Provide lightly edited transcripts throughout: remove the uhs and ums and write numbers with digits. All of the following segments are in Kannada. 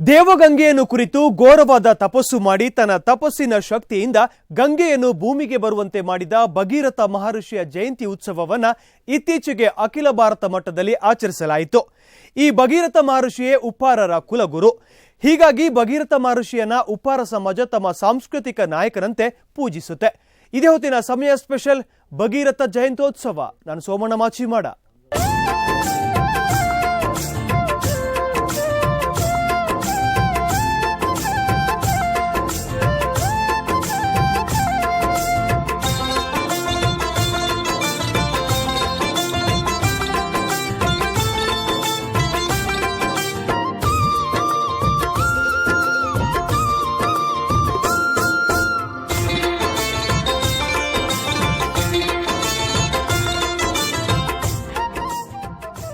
ದೇವಗಂಗೆಯನ್ನು ಕುರಿತು ಘೋರವಾದ ತಪಸ್ಸು ಮಾಡಿ ತನ್ನ ತಪಸ್ಸಿನ ಶಕ್ತಿಯಿಂದ ಗಂಗೆಯನ್ನು ಭೂಮಿಗೆ ಬರುವಂತೆ ಮಾಡಿದ ಭಗೀರಥ ಮಹರ್ಷಿಯ ಜಯಂತಿ ಉತ್ಸವವನ್ನು ಇತ್ತೀಚೆಗೆ ಅಖಿಲ ಭಾರತ ಮಟ್ಟದಲ್ಲಿ ಆಚರಿಸಲಾಯಿತು. ಈ ಭಗೀರಥ ಮಹರ್ಷಿಯೇ ಉಪ್ಪಾರರ ಕುಲಗುರು. ಹೀಗಾಗಿ ಭಗೀರಥ ಮಹರ್ಷಿಯನ್ನ ಉಪ್ಪಾರ ಸಮಾಜ ತಮ್ಮ ಸಾಂಸ್ಕೃತಿಕ ನಾಯಕರಂತೆ ಪೂಜಿಸುತ್ತೆ. ಇದೇ ಹೊತ್ತಿನ ಸಮಯ ಸ್ಪೆಷಲ್ ಭಗೀರಥ ಜಯಂತ್ಯೋತ್ಸವ. ನಾನು ಸೋಮಣ್ಣ ಮಾಚಿಮಾಡ.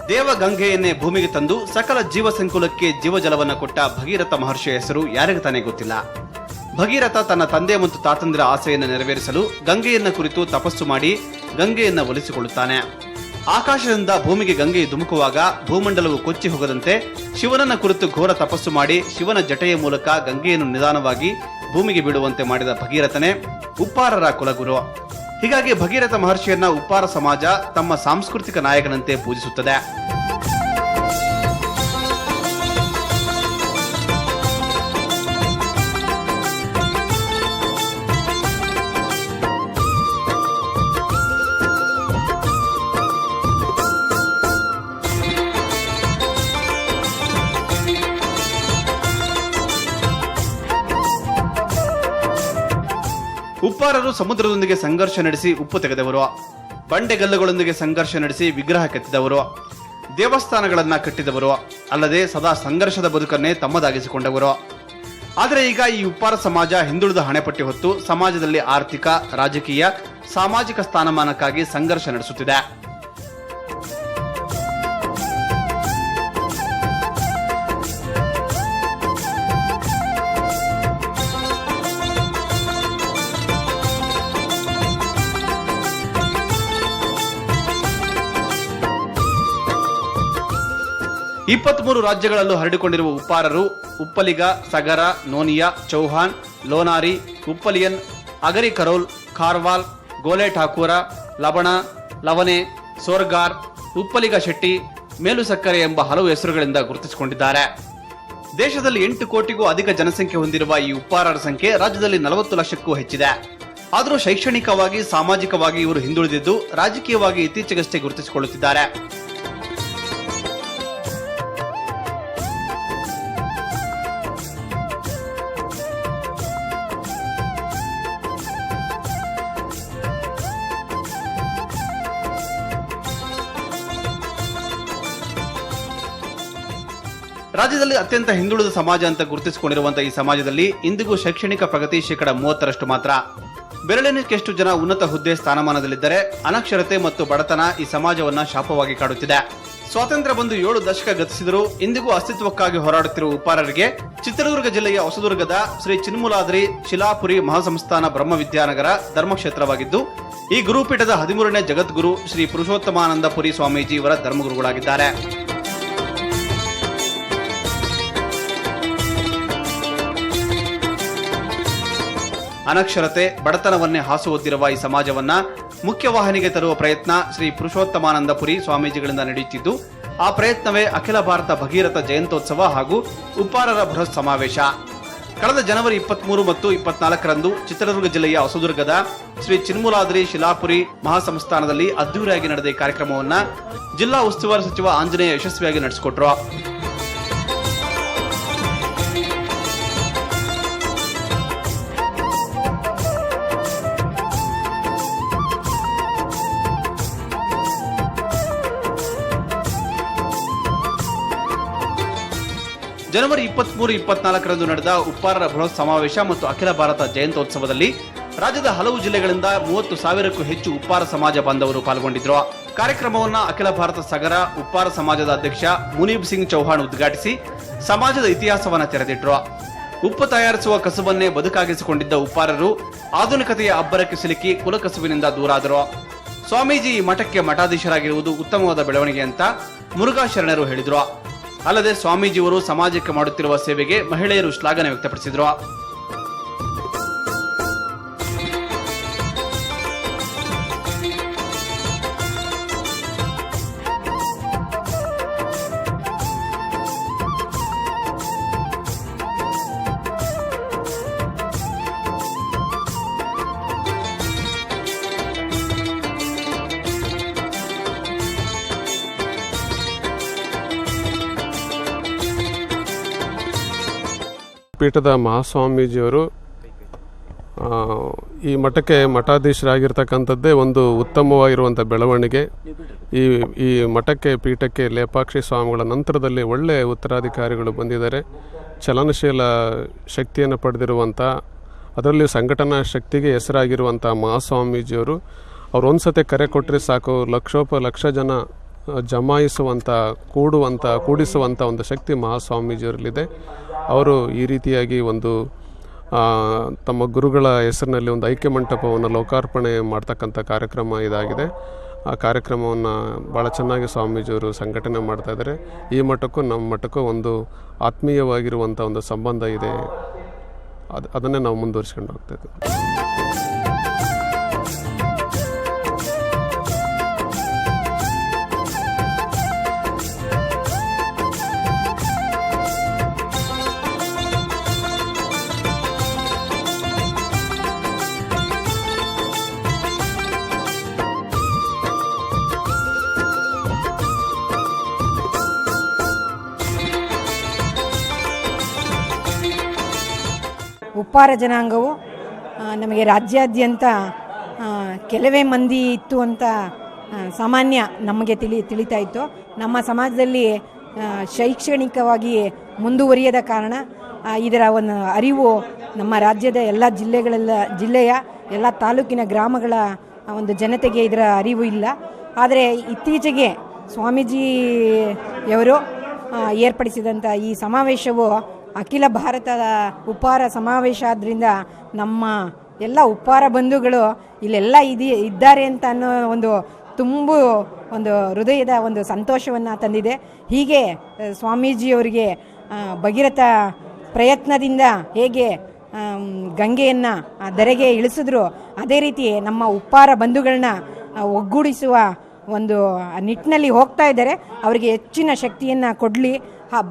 ದೇವಗಂಗೆಯನ್ನೇ ಭೂಮಿಗೆ ತಂದು ಸಕಲ ಜೀವ ಸಂಕುಲಕ್ಕೆ ಜೀವಜಲವನ್ನು ಕೊಟ್ಟ ಭಗೀರಥ ಮಹರ್ಷಿಯ ಹೆಸರು ಯಾರಿಗೆ ತಾನೇ ಗೊತ್ತಿಲ್ಲ. ಭಗೀರಥ ತನ್ನ ತಂದೆ ಮತ್ತು ತಾತಂದಿರ ಆಸೆಯನ್ನು ನೆರವೇರಿಸಲು ಗಂಗೆಯನ್ನ ಕುರಿತು ತಪಸ್ಸು ಮಾಡಿ ಗಂಗೆಯನ್ನ ಒಲಿಸಿಕೊಳ್ಳುತ್ತಾನೆ. ಆಕಾಶದಿಂದ ಭೂಮಿಗೆ ಗಂಗೆ ಧುಮುಕುವಾಗ ಭೂಮಂಡಲವು ಕೊಚ್ಚಿ ಹೋಗದಂತೆ ಶಿವನನ್ನ ಕುರಿತು ಘೋರ ತಪಸ್ಸು ಮಾಡಿ ಶಿವನ ಜಟೆಯ ಮೂಲಕ ಗಂಗೆಯನ್ನು ನಿಧಾನವಾಗಿ ಭೂಮಿಗೆ ಬಿಡುವಂತೆ ಮಾಡಿದ ಭಗೀರಥನೇ ಉಪ್ಪಾರರ ಕುಲಗುರು. ಹೀಗಾಗಿ ಭಗೀರಥ ಮಹರ್ಷಿಯನ್ನ ಉಪ್ಪಾರ ಸಮಾಜ ತಮ್ಮ ಸಾಂಸ್ಕೃತಿಕ ನಾಯಕನಂತೆ ಪೂಜಿಸುತ್ತದೆ. ಉಪ್ಪಾರರು ಸಮುದ್ರದೊಂದಿಗೆ ಸಂಘರ್ಷ ನಡೆಸಿ ಉಪ್ಪು ತೆಗೆದವರು, ಬಂಡೆಗಲ್ಲುಗಳೊಂದಿಗೆ ಸಂಘರ್ಷ ನಡೆಸಿ ವಿಗ್ರಹ ಕೆತ್ತಿದವರು, ದೇವಸ್ಥಾನಗಳನ್ನ ಕಟ್ಟಿದವರು, ಅಲ್ಲದೆ ಸದಾ ಸಂಘರ್ಷದ ಬದುಕನ್ನೇ ತಮ್ಮದಾಗಿಸಿಕೊಂಡವರು. ಆದರೆ ಈಗ ಈ ಉಪ್ಪಾರ ಸಮಾಜ ಹಿಂದುಳಿದ ಹಣೆಪಟ್ಟಿ ಹೊತ್ತು ಸಮಾಜದಲ್ಲಿ ಆರ್ಥಿಕ, ರಾಜಕೀಯ, ಸಾಮಾಜಿಕ ಸ್ಥಾನಮಾನಕ್ಕಾಗಿ ಸಂಘರ್ಷ ನಡೆಸುತ್ತಿದೆ. ಈ 23 ರಾಜ್ಯಗಳಲ್ಲೂ ಹರಡಿಕೊಂಡಿರುವ ಉಪ್ಪಾರರು ಉಪ್ಪಲಿಗ, ಸಗರ, ನೋನಿಯಾ, ಚೌಹಾನ್, ಲೋನಾರಿ, ಉಪ್ಪಲಿಯನ್, ಅಗರಿ ಕರೋಲ್, ಖಾರ್ವಾಲ್, ಗೋಲೆ ಠಾಕೂರ, ಲಬಣ, ಲವನೆ, ಸೋರ್ಗಾರ್, ಉಪ್ಪಲಿಗ ಶೆಟ್ಟಿ, ಮೇಲು ಸಕ್ಕರೆ ಎಂಬ ಹಲವು ಹೆಸರುಗಳಿಂದ ಗುರುತಿಸಿಕೊಂಡಿದ್ದಾರೆ. ದೇಶದಲ್ಲಿ 8 ಕೋಟಿಗೂ ಅಧಿಕ ಜನಸಂಖ್ಯೆ ಹೊಂದಿರುವ ಈ ಉಪ್ಪಾರರ ಸಂಖ್ಯೆ ರಾಜ್ಯದಲ್ಲಿ 40 ಲಕ್ಷಕ್ಕೂ ಹೆಚ್ಚಿದೆ. ಆದರೂ ಶೈಕ್ಷಣಿಕವಾಗಿ, ಸಾಮಾಜಿಕವಾಗಿ ಇವರು ಹಿಂದುಳಿದಿದ್ದು ರಾಜಕೀಯವಾಗಿ ಇತ್ತೀಚೆಗಷ್ಟೇ ಗುರುತಿಸಿಕೊಳ್ಳುತ್ತಿದ್ದಾರೆ. ರಾಜ್ಯದಲ್ಲಿ ಅತ್ಯಂತ ಹಿಂದುಳಿದ ಸಮಾಜ ಅಂತ ಗುರುತಿಸಿಕೊಂಡಿರುವಂತಹ ಈ ಸಮಾಜದಲ್ಲಿ ಇಂದಿಗೂ ಶೈಕ್ಷಣಿಕ ಪ್ರಗತಿ 30% ಮಾತ್ರ. ಬೆರಳೆಣಿಕೆಯಷ್ಟು ಜನ ಉನ್ನತ ಹುದ್ದೆ ಸ್ಥಾನಮಾನದಲ್ಲಿದ್ದರೆ ಅನಕ್ಷರತೆ ಮತ್ತು ಬಡತನ ಈ ಸಮಾಜವನ್ನ ಶಾಪವಾಗಿ ಕಾಡುತ್ತಿದೆ. ಸ್ವಾತಂತ್ರ್ಯ ಬಂದು 7 ದಶಕ ಗತಿಸಿದರೂ ಇಂದಿಗೂ ಅಸ್ತಿತ್ವಕ್ಕಾಗಿ ಹೋರಾಡುತ್ತಿರುವ ಉಪ್ಪಾರರಿಗೆ ಚಿತ್ರದುರ್ಗ ಜಿಲ್ಲೆಯ ಹೊಸದುರ್ಗದ ಶ್ರೀ ಚಿನ್ಮೂಲಾದ್ರಿ ಶಿಲಾಪುರಿ ಮಹಾಸಂಸ್ಥಾನ ಬ್ರಹ್ಮವಿದ್ಯಾನಗರ ಧರ್ಮಕ್ಷೇತ್ರವಾಗಿದ್ದು, ಈ ಗುರುಪೀಠದ 13ನೇ ಜಗದ್ಗುರು ಶ್ರೀ ಪುರುಷೋತ್ತಮಾನಂದಪುರಿ ಸ್ವಾಮೀಜಿ ಇವರ ಧರ್ಮಗುರುಗಳಾಗಿದ್ದಾರೆ. ಅನಕ್ಷರತೆ, ಬಡತನವನ್ನೇ ಹಾಸುಹೊದ್ದಿರುವ ಈ ಸಮಾಜವನ್ನ ಮುಖ್ಯವಾಹಿನಿಗೆ ತರುವ ಪ್ರಯತ್ನ ಶ್ರೀ ಪುರುಷೋತ್ತಮಾನಂದಪುರಿ ಸ್ವಾಮೀಜಿಗಳಿಂದ ನಡೆಯುತ್ತಿದ್ದು, ಆ ಪ್ರಯತ್ನವೇ ಅಖಿಲ ಭಾರತ ಭಗೀರಥ ಜಯಂತ್ಯೋತ್ಸವ ಹಾಗೂ ಉಪ್ಪಾರರ ಬೃಹತ್ ಸಮಾವೇಶ. ಕಳೆದ ಜನವರಿ 23 ಮತ್ತು 24ರಂದು ಚಿತ್ರದುರ್ಗ ಜಿಲ್ಲೆಯ ಹೊಸದುರ್ಗದ ಶ್ರೀ ಚಿನ್ಮೂಲಾದ್ರಿ ಶಿಲಾಪುರಿ ಮಹಾಸಂಸ್ಥಾನದಲ್ಲಿ ಅದ್ದೂರಿಯಾಗಿ ನಡೆದ ಈ ಕಾರ್ಯಕ್ರಮವನ್ನ ಜಿಲ್ಲಾ ಉಸ್ತುವಾರಿ ಸಚಿವ ಆಂಜನೇಯ ಯಶಸ್ವಿಯಾಗಿ ನಡೆಸಿಕೊಟ್ರು. ಜನವರಿ 23, 24ರಂದು ನಡೆದ ಉಪ್ಪಾರರ ಬೃಹತ್ ಸಮಾವೇಶ ಮತ್ತು ಅಖಿಲ ಭಾರತ ಜಯಂತ್ಯೋತ್ಸವದಲ್ಲಿ ರಾಜ್ಯದ ಹಲವು ಜಿಲ್ಲೆಗಳಿಂದ 30,000ಕ್ಕೂ ಹೆಚ್ಚು ಉಪ್ಪಾರ ಸಮಾಜ ಬಾಂಧವರು ಪಾಲ್ಗೊಂಡಿದ್ರು. ಕಾರ್ಯಕ್ರಮವನ್ನು ಅಖಿಲ ಭಾರತ ಸಗರ ಉಪ್ಪಾರ ಸಮಾಜದ ಅಧ್ಯಕ್ಷ ಮುನೀಬ್ ಸಿಂಗ್ ಚೌಹಾಣ್ ಉದ್ಘಾಟಿಸಿ ಸಮಾಜದ ಇತಿಹಾಸವನ್ನು ತೆರೆದಿಟ್ರು. ಉಪ್ಪು ತಯಾರಿಸುವ ಕಸುಬನ್ನೇ ಬದುಕಾಗಿಸಿಕೊಂಡಿದ್ದ ಉಪ್ಪಾರರು ಆಧುನಿಕತೆಯ ಅಬ್ಬರಕ್ಕೆ ಸಿಲುಕಿ ಕುಲಕಸುಬಿನಿಂದ ದೂರಾದರು. ಸ್ವಾಮೀಜಿ ಈ ಮಠಕ್ಕೆ ಮಠಾಧೀಶರಾಗಿರುವುದು ಉತ್ತಮವಾದ ಬೆಳವಣಿಗೆ ಅಂತ ಮುರುಘಾ ಶರಣರು ಹೇಳಿದ್ರು. ಅಲ್ಲದೆ ಸ್ವಾಮೀಜಿಯವರು ಸಮಾಜಕ್ಕೆ ಮಾಡುತ್ತಿರುವ ಸೇವೆಗೆ ಮಹಿಳೆಯರು ಶ್ಲಾಘನೆ ವ್ಯಕ್ತಪಡಿಸಿದರು. ಪೀಠದ ಮಹಾಸ್ವಾಮೀಜಿಯವರು ಈ ಮಠಕ್ಕೆ ಮಠಾಧೀಶರಾಗಿರ್ತಕ್ಕಂಥದ್ದೇ ಒಂದು ಉತ್ತಮವಾಗಿರುವಂಥ ಬೆಳವಣಿಗೆ. ಈ ಮಠಕ್ಕೆ ಪೀಠಕ್ಕೆ ಲೇಪಾಕ್ಷಿ ಸ್ವಾಮಿಗಳ ನಂತರದಲ್ಲಿ ಒಳ್ಳೆಯ ಉತ್ತರಾಧಿಕಾರಿಗಳು ಬಂದಿದ್ದಾರೆ. ಚಲನಶೀಲ ಶಕ್ತಿಯನ್ನು ಪಡೆದಿರುವಂಥ, ಅದರಲ್ಲಿ ಸಂಘಟನಾ ಶಕ್ತಿಗೆ ಹೆಸರಾಗಿರುವಂಥ ಮಹಾಸ್ವಾಮೀಜಿಯವರು ಅವ್ರು ಒಂದು ಸತಿ ಕರೆ ಕೊಟ್ಟರೆ ಸಾಕು, ಲಕ್ಷ ಜನ ಜಮಾಯಿಸುವಂಥ, ಕೂಡಿಸುವಂಥ ಒಂದು ಶಕ್ತಿ ಮಹಾಸ್ವಾಮೀಜಿಯವರಲ್ಲಿದೆ. ಅವರು ಈ ರೀತಿಯಾಗಿ ಒಂದು ತಮ್ಮ ಗುರುಗಳ ಹೆಸರಿನಲ್ಲಿ ಒಂದು ಐಕ್ಯ ಮಂಟಪವನ್ನು ಲೋಕಾರ್ಪಣೆ ಮಾಡ್ತಕ್ಕಂಥ ಕಾರ್ಯಕ್ರಮ ಇದಾಗಿದೆ. ಆ ಕಾರ್ಯಕ್ರಮವನ್ನು ಭಾಳ ಚೆನ್ನಾಗಿ ಸ್ವಾಮೀಜಿಯವರು ಸಂಘಟನೆ ಮಾಡ್ತಾ ಇದ್ದಾರೆ. ಈ ಮಠಕ್ಕೂ ನಮ್ಮ ಮಠಕ್ಕೂ ಒಂದು ಆತ್ಮೀಯವಾಗಿರುವಂಥ ಒಂದು ಸಂಬಂಧ ಇದೆ. ಅದನ್ನೇ ನಾವು ಮುಂದುವರಿಸ್ಕೊಂಡು ಹೋಗ್ತಾಯಿದ್ದೀವಿ. ಉಪ್ಪಾರ ಜನಾಂಗವು ನಮಗೆ ರಾಜ್ಯಾದ್ಯಂತ ಕೆಲವೇ ಮಂದಿ ಇತ್ತು ಅಂತ ಸಾಮಾನ್ಯ ನಮಗೆ ತಿಳಿತಾ ಇತ್ತು. ನಮ್ಮ ಸಮಾಜದಲ್ಲಿ ಶೈಕ್ಷಣಿಕವಾಗಿ ಮುಂದುವರಿಯದ ಕಾರಣ ಇದರ ಒಂದು ಅರಿವು ನಮ್ಮ ರಾಜ್ಯದ ಎಲ್ಲ ಜಿಲ್ಲೆಯ ಎಲ್ಲ ತಾಲೂಕಿನ ಗ್ರಾಮಗಳ ಒಂದು ಜನತೆಗೆ ಇದರ ಅರಿವು ಇಲ್ಲ. ಆದರೆ ಇತ್ತೀಚೆಗೆ ಸ್ವಾಮೀಜಿಯವರು ಏರ್ಪಡಿಸಿದಂಥ ಈ ಸಮಾವೇಶವು ಅಖಿಲ ಭಾರತದ ಉಪ್ಪಾರ ಸಮಾವೇಶ ಆದ್ದರಿಂದ ನಮ್ಮ ಎಲ್ಲ ಉಪ್ಪಾರ ಬಂಧುಗಳು ಇಲ್ಲೆಲ್ಲ ಇದ್ದಾರೆ ಅಂತ ಅನ್ನೋ ಒಂದು ಹೃದಯದ ಒಂದು ಸಂತೋಷವನ್ನು ತಂದಿದೆ. ಹೀಗೆ ಸ್ವಾಮೀಜಿಯವರಿಗೆ ಭಗೀರಥ ಪ್ರಯತ್ನದಿಂದ ಹೇಗೆ ಗಂಗೆಯನ್ನು ಧರೆಗೆ ಇಳಿಸಿದ್ರು, ಅದೇ ರೀತಿ ನಮ್ಮ ಉಪ್ಪಾರ ಬಂಧುಗಳನ್ನ ಒಗ್ಗೂಡಿಸುವ ಒಂದು ನಿಟ್ಟಿನಲ್ಲಿ ಹೋಗ್ತಾ ಇದ್ದಾರೆ. ಅವರಿಗೆ ಹೆಚ್ಚಿನ ಶಕ್ತಿಯನ್ನು ಕೊಡಲಿ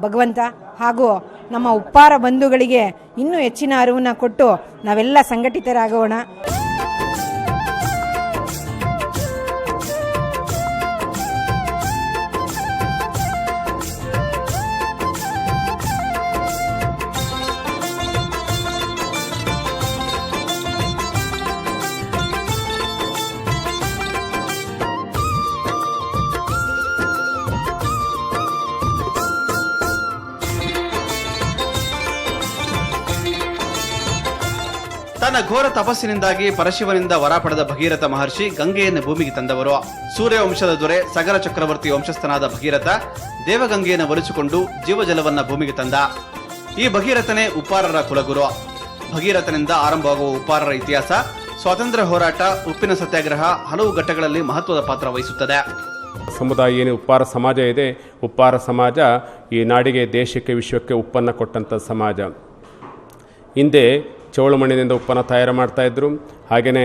ಭಗವಂತ. ಹಾಗೂ ನಮ್ಮ ಉಪ್ಪಾರ ಬಂಧುಗಳಿಗೆ ಇನ್ನೂ ಹೆಚ್ಚಿನ ಅರಿವನ್ನು ಕೊಟ್ಟು ನಾವೆಲ್ಲ ಸಂಘಟಿತರಾಗೋಣ. ತನ್ನ ಘೋರ ತಪಸ್ಸಿನಿಂದಾಗಿ ಪರಶಿವನಿಂದ ವರ ಪಡೆದ ಭಗೀರಥ ಮಹರ್ಷಿ ಗಂಗೆಯನ್ನು ಭೂಮಿಗೆ ತಂದವರು. ಸೂರ್ಯವಂಶದ ದೊರೆ ಸಗರ ಚಕ್ರವರ್ತಿ ವಂಶಸ್ಥನಾದ ಭಗೀರಥ ದೇವಗಂಗೆಯನ್ನು ಒಲಿಸಿಕೊಂಡು ಜೀವಜಲವನ್ನ ಭೂಮಿಗೆ ತಂದ. ಈ ಭಗೀರಥನೇ ಉಪ್ಪಾರರ ಕುಲಗುರು. ಭಗೀರಥನಿಂದ ಆರಂಭವಾಗುವ ಉಪ್ಪಾರರ ಇತಿಹಾಸ, ಸ್ವಾತಂತ್ರ್ಯ ಹೋರಾಟ, ಉಪ್ಪಿನ ಸತ್ಯಾಗ್ರಹ ಹಲವು ಘಟ್ಟಗಳಲ್ಲಿ ಮಹತ್ವದ ಪಾತ್ರ ವಹಿಸುತ್ತದೆ. ಸಮುದಾಯ ಏನು ಉಪ್ಪಾರ ಸಮಾಜ ಇದೆ, ಉಪ್ಪಾರ ಸಮಾಜ ಈ ನಾಡಿಗೆ, ದೇಶಕ್ಕೆ, ವಿಶ್ವಕ್ಕೆ ಉಪ್ಪನ್ನು ಕೊಟ್ಟಂಥ ಸಮಾಜ. ಹಿಂದೆ ಚೌಳಮಣ್ಣಿನಿಂದ ಉಪ್ಪನ್ನು ತಯಾರು ಮಾಡ್ತಾಯಿದ್ರು. ಹಾಗೆಯೇ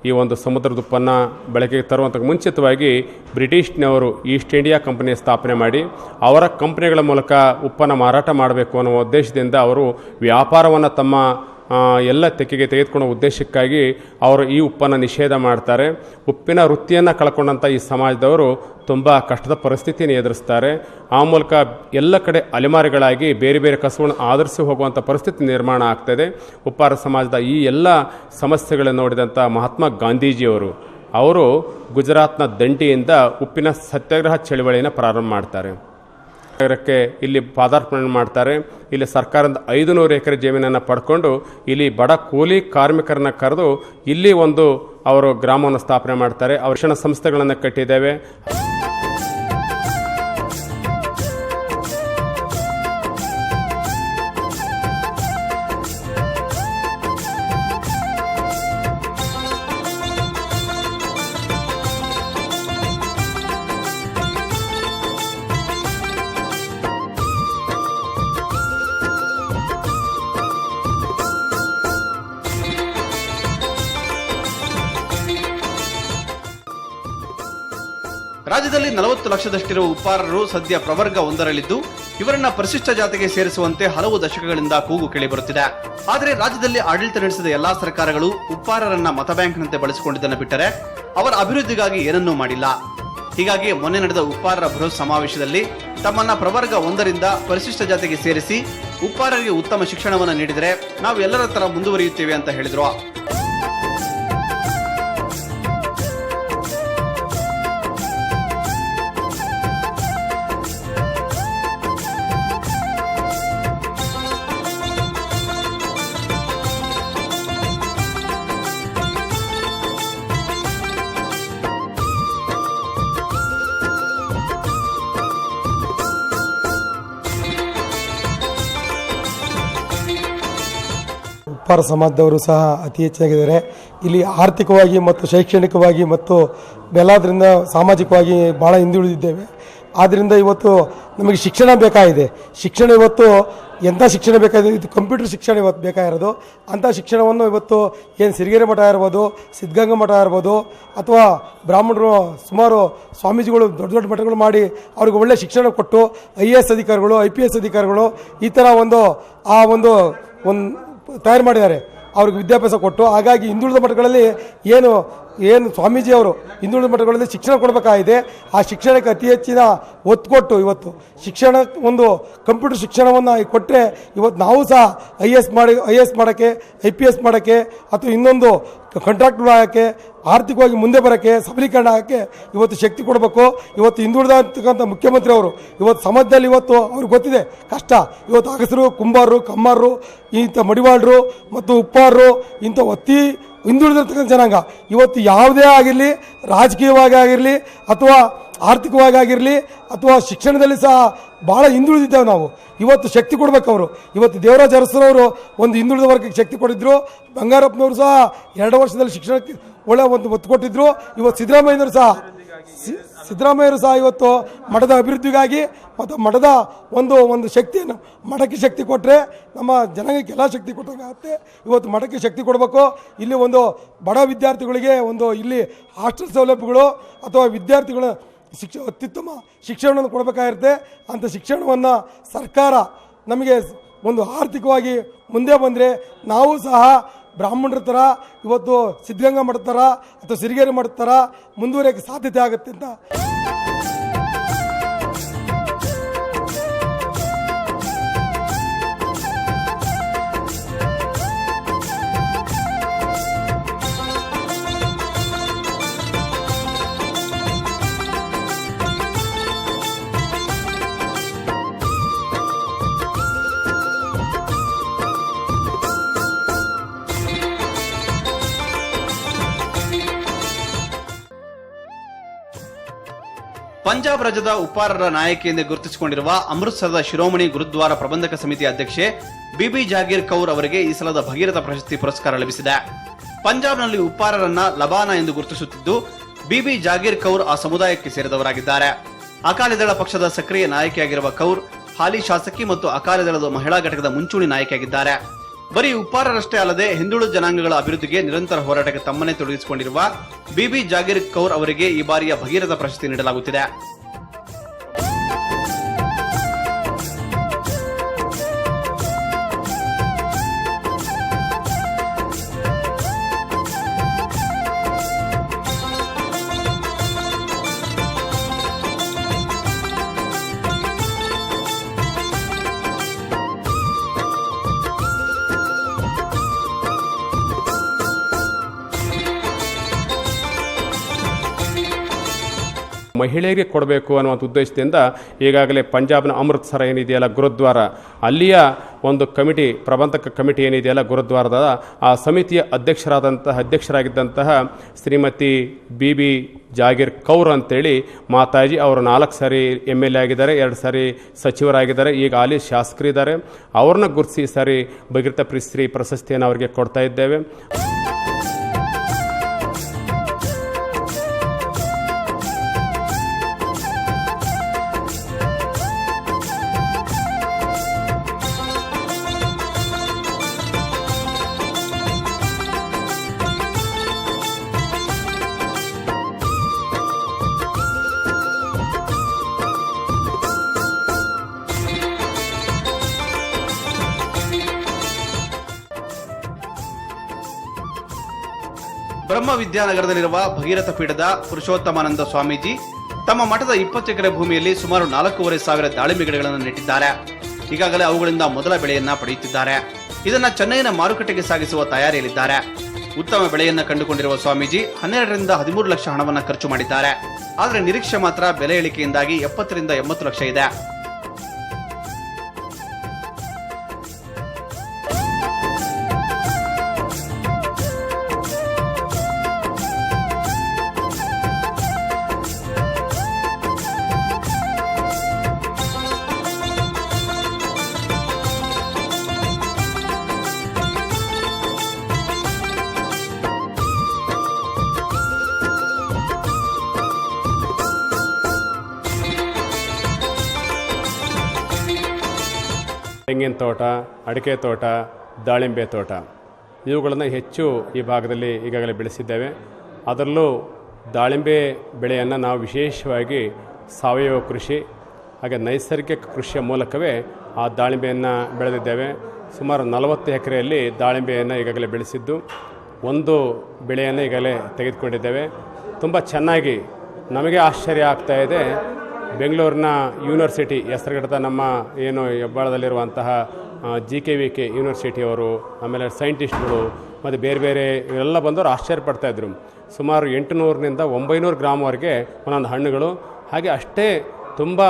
ಈ ಒಂದು ಸಮುದ್ರದ ಉಪ್ಪನ್ನು ಬಳಕೆಗೆ ತರುವಂಥ ಮುಂಚಿತವಾಗಿ ಬ್ರಿಟಿಷ್ನವರು ಈಸ್ಟ್ ಇಂಡಿಯಾ ಕಂಪನಿಯ ಸ್ಥಾಪನೆ ಮಾಡಿ ಅವರ ಕಂಪನಿಗಳ ಮೂಲಕ ಉಪ್ಪನ್ನು ಮಾರಾಟ ಮಾಡಬೇಕು ಅನ್ನೋ ಉದ್ದೇಶದಿಂದ ಅವರು ವ್ಯಾಪಾರವನ್ನು ತಮ್ಮ ಎಲ್ಲ ತೆಕ್ಕೆಗೆ ತೆಗೆದುಕೊಳ್ಳೋ ಉದ್ದೇಶಕ್ಕಾಗಿ ಅವರು ಈ ಉಪ್ಪನ್ನು ನಿಷೇಧ ಮಾಡ್ತಾರೆ. ಉಪ್ಪಿನ ವೃತ್ತಿಯನ್ನು ಕಳ್ಕೊಂಡಂಥ ಈ ಸಮಾಜದವರು ತುಂಬ ಕಷ್ಟದ ಪರಿಸ್ಥಿತಿಯನ್ನು ಎದುರಿಸ್ತಾರೆ. ಆ ಮೂಲಕ ಎಲ್ಲ ಕಡೆ ಅಲೆಮಾರಿಗಳಾಗಿ ಬೇರೆ ಬೇರೆ ಕಸುವನ್ನು ಆಧರಿಸಿ ಹೋಗುವಂಥ ಪರಿಸ್ಥಿತಿ ನಿರ್ಮಾಣ ಆಗ್ತದೆ. ಉಪ್ಪಾರ ಸಮಾಜದ ಈ ಎಲ್ಲ ಸಮಸ್ಯೆಗಳನ್ನು ನೋಡಿದಂಥ ಮಹಾತ್ಮ ಗಾಂಧೀಜಿಯವರು ಗುಜರಾತ್ನ ದಂಡಿಯಿಂದ ಉಪ್ಪಿನ ಸತ್ಯಾಗ್ರಹ ಚಳವಳಿಯನ್ನು ಪ್ರಾರಂಭ ಮಾಡ್ತಾರೆ. ನಗರಕ್ಕೆ ಇಲ್ಲಿ ಪಾದಾರ್ಪಣೆ ಮಾಡ್ತಾರೆ. ಇಲ್ಲಿ ಸರ್ಕಾರದ 500 ಎಕರೆ ಜಮೀನನ್ನು ಪಡ್ಕೊಂಡು ಇಲ್ಲಿ ಬಡ ಕೂಲಿ ಕಾರ್ಮಿಕರನ್ನ ಕರೆದು ಇಲ್ಲಿ ಒಂದು ಅವರು ಗ್ರಾಮವನ್ನು ಸ್ಥಾಪನೆ ಮಾಡ್ತಾರೆ. ಅವರು ಶಿಕ್ಷಣ ಸಂಸ್ಥೆಗಳನ್ನು ಕಟ್ಟಿದ್ದೇವೆ. ರಾಜ್ಯದಲ್ಲಿ 40 ಲಕ್ಷದಷ್ಟಿರುವ ಉಪ್ಪಾರರು ಸದ್ಯ ಪ್ರವರ್ಗ ಒಂದರಲ್ಲಿದ್ದು ಇವರನ್ನ ಪರಿಶಿಷ್ಟ ಜಾತಿಗೆ ಸೇರಿಸುವಂತೆ ಹಲವು ದಶಕಗಳಿಂದ ಕೂಗು ಕೇಳಿಬರುತ್ತಿದೆ. ಆದರೆ ರಾಜ್ಯದಲ್ಲಿ ಆಡಳಿತ ನಡೆಸಿದ ಎಲ್ಲಾ ಸರ್ಕಾರಗಳು ಉಪ್ಪಾರರನ್ನ ಮತಬ್ಯಾಂಕ್ನಂತೆ ಬಳಸಿಕೊಂಡಿದ್ದನ್ನು ಬಿಟ್ಟರೆ ಅವರ ಅಭಿವೃದ್ಧಿಗಾಗಿ ಏನನ್ನೂ ಮಾಡಿಲ್ಲ. ಹೀಗಾಗಿ ಮೊನ್ನೆ ನಡೆದ ಉಪ್ಪಾರರ ಬೃಹತ್ ಸಮಾವೇಶದಲ್ಲಿ ತಮ್ಮನ್ನ ಪ್ರವರ್ಗ ಒಂದರಿಂದ ಪರಿಶಿಷ್ಟ ಜಾತಿಗೆ ಸೇರಿಸಿ ಉಪ್ಪಾರರಿಗೆ ಉತ್ತಮ ಶಿಕ್ಷಣವನ್ನು ನೀಡಿದರೆ ನಾವು ಎಲ್ಲರ ತರ ಮುಂದುವರಿಯುತ್ತೇವೆ ಅಂತ ಹೇಳಿದ್ರು. ಉಪ್ಪಾರ ಸಮಾಜದವರು ಸಹ ಅತಿ ಹೆಚ್ಚಾಗಿದ್ದಾರೆ. ಇಲ್ಲಿ ಆರ್ಥಿಕವಾಗಿ ಮತ್ತು ಶೈಕ್ಷಣಿಕವಾಗಿ ಮತ್ತು ಎಲ್ಲದರಿಂದ ಸಾಮಾಜಿಕವಾಗಿ ಭಾಳ ಹಿಂದುಳಿದಿದ್ದೇವೆ. ಆದ್ದರಿಂದ ಇವತ್ತು ನಮಗೆ ಶಿಕ್ಷಣ ಬೇಕಾಗಿದೆ. ಶಿಕ್ಷಣ ಇವತ್ತು ಎಂಥ ಶಿಕ್ಷಣ ಬೇಕಾಗಿದೆ, ಇದು ಕಂಪ್ಯೂಟರ್ ಶಿಕ್ಷಣ ಇವತ್ತು ಬೇಕಾಗಿರೋದು. ಅಂಥ ಶಿಕ್ಷಣವನ್ನು ಇವತ್ತು ಏನು ಸಿರಿಗೆರೆ ಮಠ ಇರ್ಬೋದು, ಸಿದ್ಧಗಂಗಾ ಮಠ ಇರ್ಬೋದು, ಅಥವಾ ಬ್ರಾಹ್ಮಣರು ಸುಮಾರು ಸ್ವಾಮೀಜಿಗಳು ದೊಡ್ಡ ದೊಡ್ಡ ಮಠಗಳು ಮಾಡಿ ಅವ್ರಿಗೆ ಒಳ್ಳೆಯ ಶಿಕ್ಷಣ ಕೊಟ್ಟು IAS ಅಧಿಕಾರಿಗಳು, IPS ಅಧಿಕಾರಿಗಳು ಈ ಥರ ಒಂದು ತಯಾರು ಮಾಡಿದ್ದಾರೆ. ಅವ್ರಿಗೆ ವಿದ್ಯಾಭ್ಯಾಸ ಕೊಟ್ಟು, ಹಾಗಾಗಿ ಹಿಂದುಳಿದ ಮಠಗಳಲ್ಲಿ ಏನು ಸ್ವಾಮೀಜಿಯವರು ಹಿಂದುಳಿದ ಮಠಗಳಲ್ಲಿ ಶಿಕ್ಷಣ ಕೊಡಬೇಕಾಗಿದೆ. ಆ ಶಿಕ್ಷಣಕ್ಕೆ ಅತಿ ಹೆಚ್ಚಿನ ಒತ್ತು ಕೊಟ್ಟು ಇವತ್ತು ಶಿಕ್ಷಣ ಒಂದು ಕಂಪ್ಯೂಟರ್ ಶಿಕ್ಷಣವನ್ನು ಕೊಟ್ಟರೆ ಇವತ್ತು ನಾವು ಸಹ IAS ಮಾಡೋಕ್ಕೆ, IPS ಮಾಡೋಕ್ಕೆ ಅಥವಾ ಇನ್ನೊಂದು ಕಾಂಟ್ರಾಕ್ಟರ್ ಆಗೋಕ್ಕೆ, ಆರ್ಥಿಕವಾಗಿ ಮುಂದೆ ಬರೋಕ್ಕೆ, ಸಬಲೀಕರಣ ಆಗೋಕ್ಕೆ ಇವತ್ತು ಶಕ್ತಿ ಕೊಡಬೇಕು. ಇವತ್ತು ಹಿಂದುಳಿದತಕ್ಕಂಥ ಮುಖ್ಯಮಂತ್ರಿ ಅವರು ಇವತ್ತು ಸಮಾಜದಲ್ಲಿ ಇವತ್ತು ಅವ್ರಿಗೆ ಗೊತ್ತಿದೆ ಕಷ್ಟ. ಇವತ್ತು ಅಗಸರು, ಕುಂಬಾರರು, ಕಮ್ಮಾರರು, ಇಂಥ ಮಡಿವಾಳರು ಮತ್ತು ಉಪ್ಪಾರರು ಇಂಥ ಅತಿ ಹಿಂದುಳಿದಿರ್ತಕ್ಕಂಥ ಜನಾಂಗ ಇವತ್ತು ಯಾವುದೇ ಆಗಿರಲಿ, ರಾಜಕೀಯವಾಗಿ ಆಗಿರಲಿ ಅಥವಾ ಆರ್ಥಿಕವಾಗಿ ಆಗಿರಲಿ ಅಥವಾ ಶಿಕ್ಷಣದಲ್ಲಿ ಸಹ ಭಾಳ ಹಿಂದುಳಿದಿದ್ದೇವೆ ನಾವು. ಇವತ್ತು ಶಕ್ತಿ ಕೊಡಬೇಕು ಅವರು. ಇವತ್ತು ದೇವರಾಜ ಅರಸರವರು ಒಂದು ಹಿಂದುಳಿದ ವರ್ಗಕ್ಕೆ ಶಕ್ತಿ ಕೊಟ್ಟಿದ್ದರು. ಬಂಗಾರಪ್ಪನವರು ಸಹ 2 ವರ್ಷದಲ್ಲಿ ಶಿಕ್ಷಣಕ್ಕೆ ಒಳ್ಳೆಯ ಒಂದು ಒತ್ತು ಕೊಟ್ಟಿದ್ದರು. ಇವತ್ತು ಸಿದ್ದರಾಮಯ್ಯರು ಸಹ ಇವತ್ತು ಮಠದ ಅಭಿವೃದ್ಧಿಗಾಗಿ ಮತ್ತು ಮಠದ ಒಂದು ಶಕ್ತಿಯನ್ನು ಮಠಕ್ಕೆ ಶಕ್ತಿ ಕೊಟ್ಟರೆ ನಮ್ಮ ಜನಾಂಗಕ್ಕೆಲ್ಲ ಶಕ್ತಿ ಕೊಟ್ಟಂಗಾಗುತ್ತೆ. ಇವತ್ತು ಮಠಕ್ಕೆ ಶಕ್ತಿ ಕೊಡಬೇಕು. ಇಲ್ಲಿ ಒಂದು ಬಡ ವಿದ್ಯಾರ್ಥಿಗಳಿಗೆ ಇಲ್ಲಿ ಹಾಸ್ಟೆಲ್ ಸೌಲಭ್ಯಗಳು ಅಥವಾ ವಿದ್ಯಾರ್ಥಿಗಳ ಅತ್ಯುತ್ತಮ ಶಿಕ್ಷಣವನ್ನು ಕೊಡಬೇಕಾಗಿರುತ್ತೆ. ಅಂಥ ಶಿಕ್ಷಣವನ್ನು ಸರ್ಕಾರ ನಮಗೆ ಒಂದು ಆರ್ಥಿಕವಾಗಿ ಮುಂದೆ ಬಂದರೆ ನಾವು ಸಹ ಬ್ರಾಹ್ಮಣರ ಥರ ಇವತ್ತು ಸಿದ್ಧಗಂಗಾ ಮಠದ ಥರ ಅಥವಾ ಸಿರಿಗೆರೆ ಮಠದ ಥರ ಮುಂದುವರಿಯೋಕ್ಕೆ ಸಾಧ್ಯತೆ ಆಗುತ್ತೆ ಅಂತ. ಪಂಜಾಬ್ ರಾಜ್ಯದ ಉಪ್ಪಾರರ ನಾಯಕಿಯೆಂದೇ ಗುರುತಿಸಿಕೊಂಡಿರುವ ಅಮೃತಸರದ ಶಿರೋಮಣಿ ಗುರುದ್ವಾರ ಪ್ರಬಂಧಕ ಸಮಿತಿ ಅಧ್ಯಕ್ಷೆ ಬಿಬಿ ಜಾಗೀರ್ ಕೌರ್ ಅವರಿಗೆ ಈ ಸಲದ ಭಗೀರಥ ಪ್ರಶಸ್ತಿ ಪುರಸ್ಕಾರ ಲಭಿಸಿದೆ. ಪಂಜಾಬ್ನಲ್ಲಿ ಉಪ್ಪಾರರನ್ನ ಲಬಾನ ಎಂದು ಗುರುತಿಸುತ್ತಿದ್ದು ಬಿಬಿ ಜಾಗೀರ್ ಕೌರ್ ಆ ಸಮುದಾಯಕ್ಕೆ ಸೇರಿದವರಾಗಿದ್ದಾರೆ. ಅಕಾಲಿದಳ ಪಕ್ಷದ ಸಕ್ರಿಯ ನಾಯಕಿಯಾಗಿರುವ ಕೌರ್ ಹಾಲಿ ಶಾಸಕಿ ಮತ್ತು ಅಕಾಲಿದಳದ ಮಹಿಳಾ ಘಟಕದ ಮುಂಚೂಣಿ ನಾಯಕಿಯಾಗಿದ್ದಾರೆ. ಬರೀ ಉಪ್ಪಾರರಷ್ಟೇ ಅಲ್ಲದೆ ಹಿಂದುಳಿದ ಜನಾಂಗಗಳ ಅಭಿವೃದ್ಧಿಗೆ ನಿರಂತರ ಹೋರಾಟಕ್ಕೆ ತಮ್ಮನ್ನೇ ತೊಡಗಿಸಿಕೊಂಡಿರುವ ಬಿಬಿ ಜಾಗೀರ್ ಕೌರ್ ಅವರಿಗೆ ಈ ಬಾರಿಯ ಭಗೀರಥ ಪ್ರಶಸ್ತಿ ನೀಡಲಾಗುತ್ತಿದೆ. ಮಹಿಳೆಯರಿಗೆ ಕೊಡಬೇಕು ಅನ್ನುವಂಥ ಉದ್ದೇಶದಿಂದ ಈಗಾಗಲೇ ಪಂಜಾಬ್ನ ಅಮೃತಸರ ಏನಿದೆಯಲ್ಲ ಗುರುದ್ವಾರ, ಅಲ್ಲಿಯ ಒಂದು ಕಮಿಟಿ, ಪ್ರಬಂಧಕ ಕಮಿಟಿ ಏನಿದೆಯಲ್ಲ ಗುರುದ್ವಾರದ, ಆ ಸಮಿತಿಯ ಅಧ್ಯಕ್ಷರಾಗಿದ್ದಂತಹ ಶ್ರೀಮತಿ ಬಿಬಿ ಜಾಗೀರ್ ಕೌರ್ ಅಂತೇಳಿ ಮಾತಾಜಿ ಅವರು 4 ಸಾರಿ MLA ಆಗಿದ್ದಾರೆ, 2 ಸಾರಿ ಸಚಿವರಾಗಿದ್ದಾರೆ, ಈಗ ಹಾಲಿ ಶಾಸಕರಿದ್ದಾರೆ. ಅವ್ರನ್ನ ಗುರುತಿಸಿ ಸಾರಿ ಭಗೀರಥ ಶ್ರೀ ಪ್ರಶಸ್ತಿಯನ್ನು ಅವರಿಗೆ ಕೊಡ್ತಾ ಇದ್ದೇವೆ. ಬ್ರಹ್ಮ ವಿದ್ಯಾನಗರದಲ್ಲಿರುವ ಭಗೀರಥ ಪೀಠದ ಪುರುಷೋತ್ತಮಾನಂದ ಸ್ವಾಮೀಜಿ ತಮ್ಮ ಮಠದ 20 ಎಕರೆ ಭೂಮಿಯಲ್ಲಿ ಸುಮಾರು 4,500 ದಾಳಿಂಬೆ ಗಿಡಗಳನ್ನು ನೆಟ್ಟಿದ್ದಾರೆ. ಈಗಾಗಲೇ ಅವುಗಳಿಂದ ಮೊದಲ ಬೆಳೆಯನ್ನ ಪಡೆಯುತ್ತಿದ್ದಾರೆ. ಇದನ್ನ ಚೆನ್ನೈನ ಮಾರುಕಟ್ಟೆಗೆ ಸಾಗಿಸುವ ತಯಾರಿಯಲ್ಲಿದ್ದಾರೆ. ಉತ್ತಮ ಬೆಳೆಯನ್ನ ಕಂಡುಕೊಂಡಿರುವ ಸ್ವಾಮೀಜಿ 12 ರಿಂದ 13 ಲಕ್ಷ ಹಣವನ್ನ ಖರ್ಚು ಮಾಡಿದ್ದಾರೆ. ಆದರೆ ನಿರೀಕ್ಷೆ ಮಾತ್ರ ಬೆಲೆ ಇಳಿಕೆಯಿಂದಾಗಿ 70 ರಿಂದ 80 ಲಕ್ಷ ಇದೆ. ತೆಂಗಿನ ತೋಟ, ಅಡಿಕೆ ತೋಟ, ದಾಳಿಂಬೆ ತೋಟ ಇವುಗಳನ್ನು ಹೆಚ್ಚು ಈ ಭಾಗದಲ್ಲಿ ಈಗಾಗಲೇ ಬೆಳೆಸಿದ್ದೇವೆ. ಅದರಲ್ಲೂ ದಾಳಿಂಬೆ ಬೆಳೆಯನ್ನು ನಾವು ವಿಶೇಷವಾಗಿ ಸಾವಯವ ಕೃಷಿ ಹಾಗೆ ನೈಸರ್ಗಿಕ ಕೃಷಿಯ ಮೂಲಕವೇ ಆ ದಾಳಿಂಬೆಯನ್ನು ಬೆಳೆದಿದ್ದೇವೆ. ಸುಮಾರು 40 ಎಕರೆಯಲ್ಲಿ ದಾಳಿಂಬೆಯನ್ನು ಈಗಾಗಲೇ ಬೆಳೆಸಿದ್ದು ಒಂದು ಬೆಳೆಯನ್ನು ಈಗಾಗಲೇ ತೆಗೆದುಕೊಂಡಿದ್ದೇವೆ. ತುಂಬ ಚೆನ್ನಾಗಿ ನಮಗೆ ಆಶ್ಚರ್ಯ ಆಗ್ತಾ ಇದೆ. ಬೆಂಗಳೂರಿನ ಯೂನಿವರ್ಸಿಟಿ ಹೆಸರುಗಡದ ನಮ್ಮ ಏನು ಹೆಬ್ಬಾಳದಲ್ಲಿರುವಂತಹ GKVK ಯೂನಿವರ್ಸಿಟಿಯವರು, ಆಮೇಲೆ ಸೈಂಟಿಸ್ಟ್ಗಳು ಮತ್ತು ಬೇರೆ ಬೇರೆ ಇವರೆಲ್ಲ ಬಂದವರು ಆಶ್ಚರ್ಯಪಡ್ತಾಯಿದ್ರು. ಸುಮಾರು 800 ರಿಂದ 900 ಗ್ರಾಮ್ವರೆಗೆ ಒಂದೊಂದು ಹಣ್ಣುಗಳು, ಹಾಗೆ ಅಷ್ಟೇ ತುಂಬ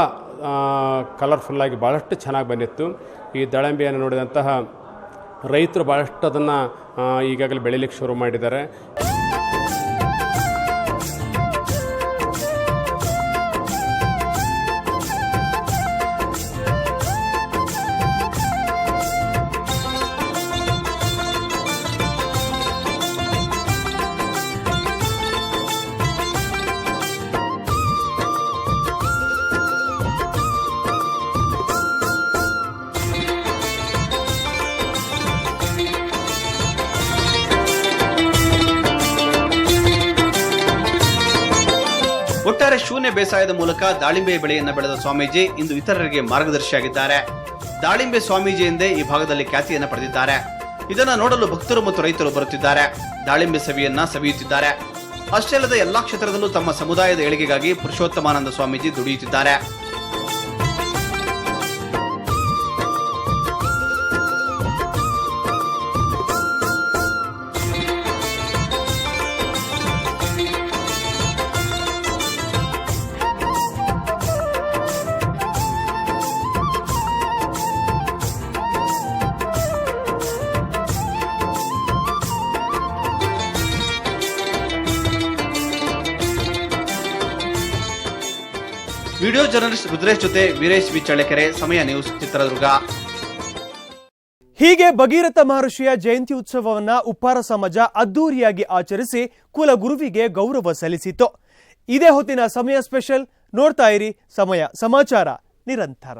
ಕಲರ್ಫುಲ್ಲಾಗಿ ಭಾಳಷ್ಟು ಚೆನ್ನಾಗಿ ಬಂದಿತ್ತು. ಈ ದಾಳಿಂಬೆಯನ್ನು ನೋಡಿದಂತಹ ರೈತರು ಭಾಳಷ್ಟು ಅದನ್ನು ಈಗಾಗಲೇ ಬೆಳೀಲಿಕ್ಕೆ ಶುರು ಮಾಡಿದ್ದಾರೆ. ಒಟ್ಟಾರೆ ಶೂನ್ಯ ಬೇಸಾಯದ ಮೂಲಕ ದಾಳಿಂಬೆ ಬೆಳೆಯನ್ನು ಬೆಳೆದ ಸ್ವಾಮೀಜಿ ಇಂದು ಇತರರಿಗೆ ಮಾರ್ಗದರ್ಶಿಯಾಗಿದ್ದಾರೆ. ದಾಳಿಂಬೆ ಸ್ವಾಮೀಜಿ ಎಂದೇ ಈ ಭಾಗದಲ್ಲಿ ಖ್ಯಾತಿಯನ್ನು ಪಡೆದಿದ್ದಾರೆ. ಇದನ್ನು ನೋಡಲು ಭಕ್ತರು ಮತ್ತು ರೈತರು ಬರುತ್ತಿದ್ದಾರೆ. ದಾಳಿಂಬೆ ಸವಿಯನ್ನ ಸವಿಯುತ್ತಿದ್ದಾರೆ. ಅಷ್ಟೇ ಅಲ್ಲದೆ ಎಲ್ಲಾ ಕ್ಷೇತ್ರದಲ್ಲೂ ತಮ್ಮ ಸಮುದಾಯದ ಏಳಿಗೆಗಾಗಿ ಪುರುಷೋತ್ತಮಾನಂದ ಸ್ವಾಮೀಜಿ ದುಡಿಯುತ್ತಿದ್ದಾರೆ. ವಿಡಿಯೋ ಜರ್ನಲಿಸ್ಟ್ ರುದ್ರೇಶ್ ಜೊತೆ ವೀರೇಶ್ ವಿ ಚಳ್ಳಕೆರೆ, ಸಮಯ ನ್ಯೂಸ್, ಚಿತ್ರದುರ್ಗ. ಹೀಗೆ ಭಗೀರಥ ಮಹರ್ಷಿಯ ಜಯಂತಿ ಉತ್ಸವವನ್ನ ಉಪ್ಪಾರ ಸಮಾಜ ಅದ್ದೂರಿಯಾಗಿ ಆಚರಿಸಿ ಕುಲಗುರುವಿಗೆ ಗೌರವ ಸಲ್ಲಿಸಿತು. ಇದೇ ಹೊತ್ತಿನ ಸಮಯ ಸ್ಪೆಷಲ್. ನೋಡ್ತಾ ಇರಿ ಸಮಯ ಸಮಾಚಾರ ನಿರಂತರ.